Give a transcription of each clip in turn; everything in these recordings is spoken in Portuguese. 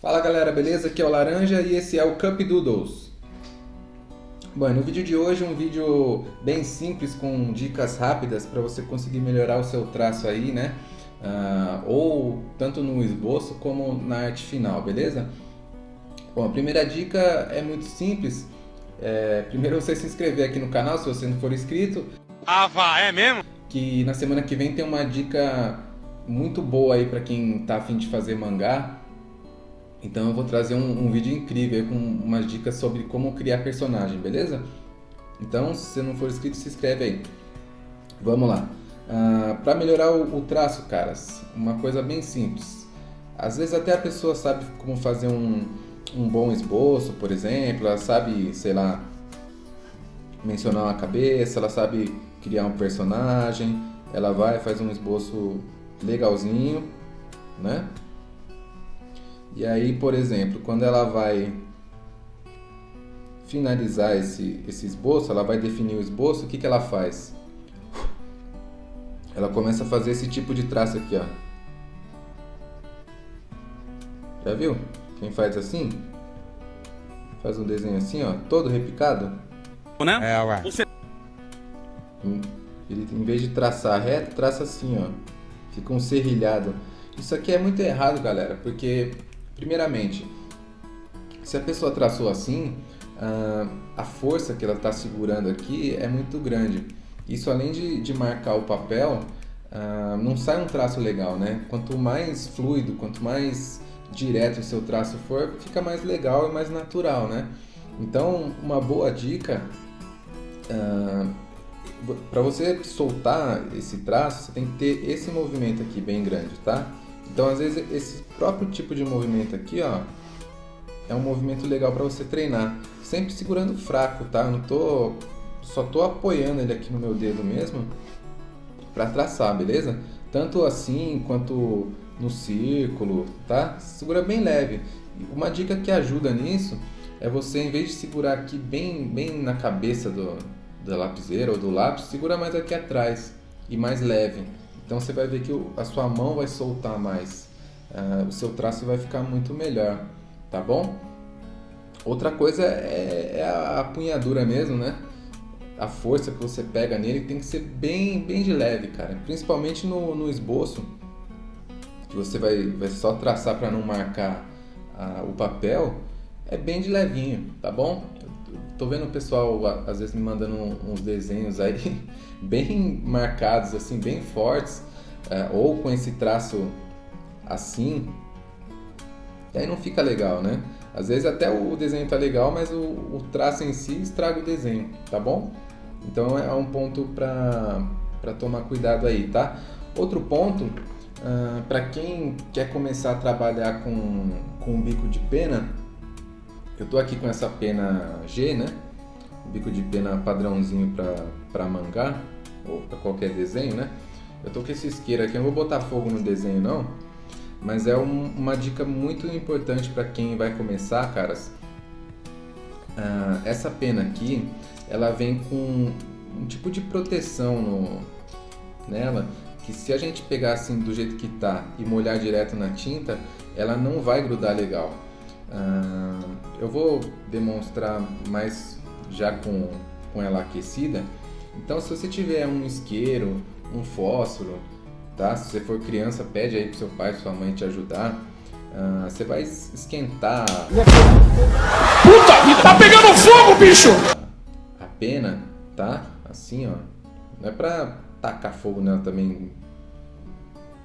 Fala galera, beleza? Aqui é o Laranja e esse é o Cup Doodles. Bom, no vídeo de hoje um vídeo bem simples com dicas rápidas para você conseguir melhorar o seu traço aí, né? Ou tanto no esboço como na arte final, beleza? Bom, a primeira dica é muito simples. Primeiro você se inscrever aqui no canal se você não for inscrito. É mesmo? Que na semana que vem tem uma dica muito boa aí para quem tá a fim de fazer mangá. Então eu vou trazer um vídeo incrível aí com umas dicas sobre como criar personagem, beleza? Então, se você não for inscrito, se inscreve aí. Vamos lá. Para melhorar o traço, caras, uma coisa bem simples. Às vezes até a pessoa sabe como fazer um bom esboço, por exemplo. Ela sabe, sei lá, mencionar uma cabeça, ela sabe criar um personagem. Ela vai e faz um esboço legalzinho, né? E aí, por exemplo, quando ela vai finalizar esse esboço, ela vai definir o esboço, o que ela faz? Ela começa a fazer esse tipo de traço aqui, ó. Já viu? Quem faz assim? Faz um desenho assim, ó, todo repicado. Né? Ué. Ele, em vez de traçar reto, traça assim, ó. Fica um serrilhado. Isso aqui é muito errado, galera, porque primeiramente, se a pessoa traçou assim, a força que ela está segurando aqui é muito grande. Isso, além de marcar o papel, não sai um traço legal, né? Quanto mais fluido, quanto mais direto o seu traço for, fica mais legal e mais natural, né? Então, uma boa dica, para você soltar esse traço, você tem que ter esse movimento aqui bem grande, tá? Então, às vezes, esse próprio tipo de movimento aqui, ó, é um movimento legal para você treinar. Sempre segurando fraco, tá? Só tô apoiando ele aqui no meu dedo mesmo para traçar, beleza? Tanto assim quanto no círculo, tá? Segura bem leve. Uma dica que ajuda nisso é você, em vez de segurar aqui bem na cabeça da lapiseira ou do lápis, segura mais aqui atrás e mais leve. Então você vai ver que a sua mão vai soltar mais, o seu traço vai ficar muito melhor, tá bom? Outra coisa é a apunhadura mesmo, né? A força que você pega nele tem que ser bem de leve, cara. Principalmente no esboço, que você vai só traçar para não marcar o papel, é bem de levinho, tá bom? Tô vendo o pessoal às vezes me mandando uns desenhos aí bem marcados, assim, bem fortes, ou com esse traço assim, e aí não fica legal, né? Às vezes até o desenho tá legal, mas o traço em si estraga o desenho, tá bom? Então é um ponto para tomar cuidado aí, tá? Outro ponto, para quem quer começar a trabalhar com bico de pena, eu tô aqui com essa pena G, né? Bico de pena padrãozinho para mangá ou para qualquer desenho, né? Eu tô com esse isqueiro aqui, eu não vou botar fogo no desenho não, mas é uma dica muito importante para quem vai começar, caras. Essa pena aqui, ela vem com um tipo de proteção nela, que se a gente pegar assim do jeito que tá e molhar direto na tinta, ela não vai grudar legal. Eu vou demonstrar mais já com ela aquecida. Então, se você tiver um isqueiro, um fósforo, tá? Se você for criança, pede aí pro seu pai, sua mãe te ajudar. Você vai esquentar. Puta vida, tá pegando fogo, bicho! A pena, tá? Assim, ó. Não é pra tacar fogo nela também.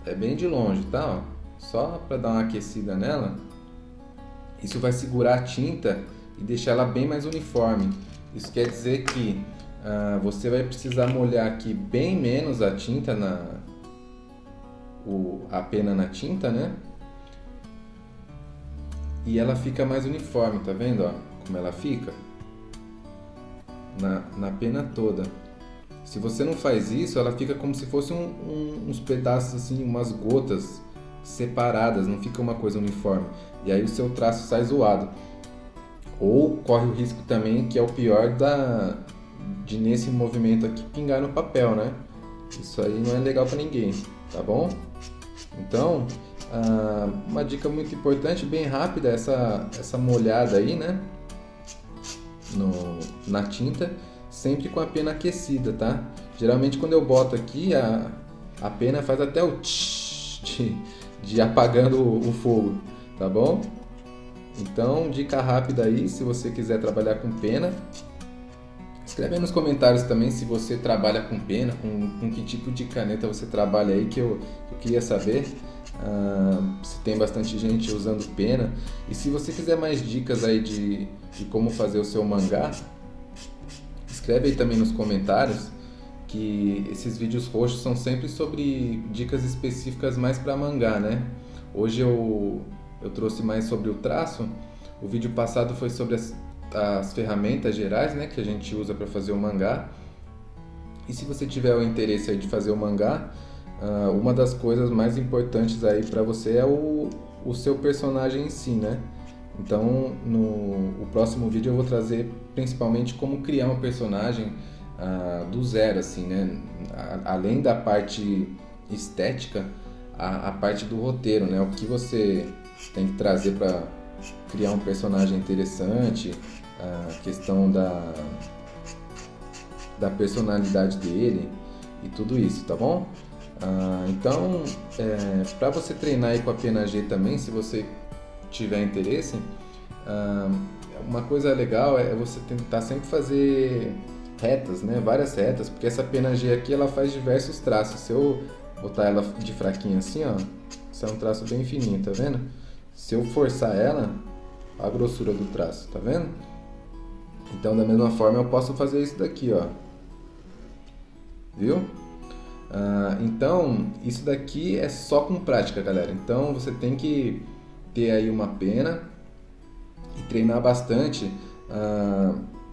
É bem de longe, tá? Ó. Só pra dar uma aquecida nela. Isso vai segurar a tinta e deixar ela bem mais uniforme. Isso quer dizer que você vai precisar molhar aqui bem menos a tinta a pena na tinta, né? E ela fica mais uniforme, tá vendo? Ó, como ela fica? Na pena toda. Se você não faz isso, ela fica como se fosse uns pedaços assim, umas gotas separadas, não fica uma coisa uniforme. E aí o seu traço sai zoado. Ou corre o risco também, que é o pior, de nesse movimento aqui pingar no papel, né? Isso aí não é legal para ninguém, tá bom? Então, Uma dica muito importante, bem rápida, essa molhada aí, né? Na tinta, sempre com a pena aquecida, tá? Geralmente quando eu boto aqui, a pena faz até o tch de apagando o fogo, tá bom? Então, dica rápida aí, se você quiser trabalhar com pena. Escreve aí nos comentários também se você trabalha com pena, com que tipo de caneta você trabalha aí, que eu queria saber. Se tem bastante gente usando pena. E se você quiser mais dicas aí de como fazer o seu mangá, escreve aí também nos comentários, que esses vídeos roxos são sempre sobre dicas específicas mais para mangá, né? Hoje eu trouxe mais sobre o traço. O vídeo passado foi sobre as ferramentas gerais, né, que a gente usa para fazer o mangá. E se você tiver o interesse aí de fazer o mangá, uma das coisas mais importantes aí para você é o seu personagem em si, né? Então, no próximo vídeo eu vou trazer principalmente como criar um personagem do zero, assim, né? Além da parte estética, a parte do roteiro, né? O que você tem que trazer para criar um personagem interessante, a questão da personalidade dele e tudo isso, tá bom? Então, para você treinar aí com a pena G também, se você tiver interesse, uma coisa legal é você tentar sempre fazer retas, né? Várias retas, porque essa pena G aqui ela faz diversos traços. Se eu botar ela de fraquinha assim, ó, isso é um traço bem fininho, tá vendo? Se eu forçar ela, a grossura do traço, tá vendo? Então, da mesma forma, eu posso fazer isso daqui, ó. Viu? Então, isso daqui é só com prática, galera. Então, você tem que ter aí uma pena e treinar bastante.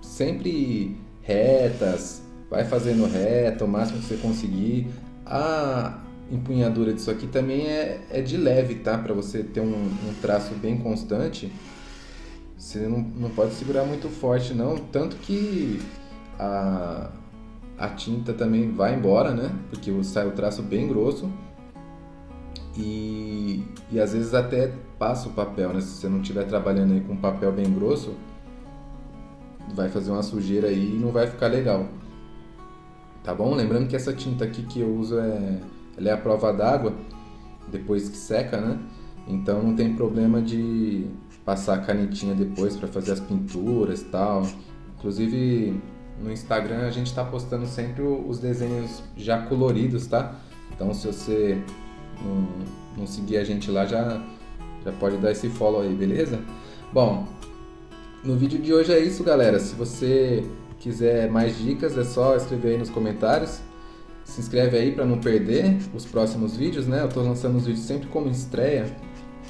Sempre retas, vai fazendo reta o máximo que você conseguir. A empunhadura disso aqui também é de leve, tá? Para você ter um traço bem constante. Você não pode segurar muito forte, não. Tanto que a tinta também vai embora, né? Porque sai o traço bem grosso. E às vezes até passa o papel, né? Se você não estiver trabalhando aí com papel bem grosso, vai fazer uma sujeira aí e não vai ficar legal. Tá bom? Lembrando que essa tinta aqui que eu uso ela é a prova d'água, depois que seca, né? Então não tem problema de passar a canetinha depois para fazer as pinturas e tal. Inclusive no Instagram a gente está postando sempre os desenhos já coloridos, tá? Então se você não seguir a gente lá, já pode dar esse follow aí, beleza? Bom, no vídeo de hoje é isso, galera. Se você quiser mais dicas, é só escrever aí nos comentários. Se inscreve aí para não perder os próximos vídeos, né? Eu tô lançando os vídeos sempre como estreia,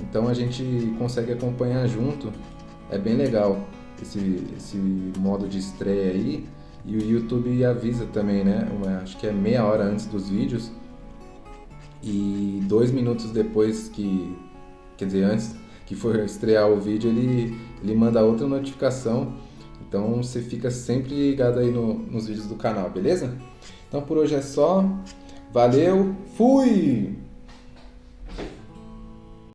então a gente consegue acompanhar junto. É bem legal esse modo de estreia aí. E o YouTube avisa também, né? Acho que é meia hora antes dos vídeos. E 2 minutos depois antes que for estrear o vídeo, ele manda outra notificação. Então você fica sempre ligado aí nos vídeos do canal, beleza? Então por hoje é só. Valeu, fui!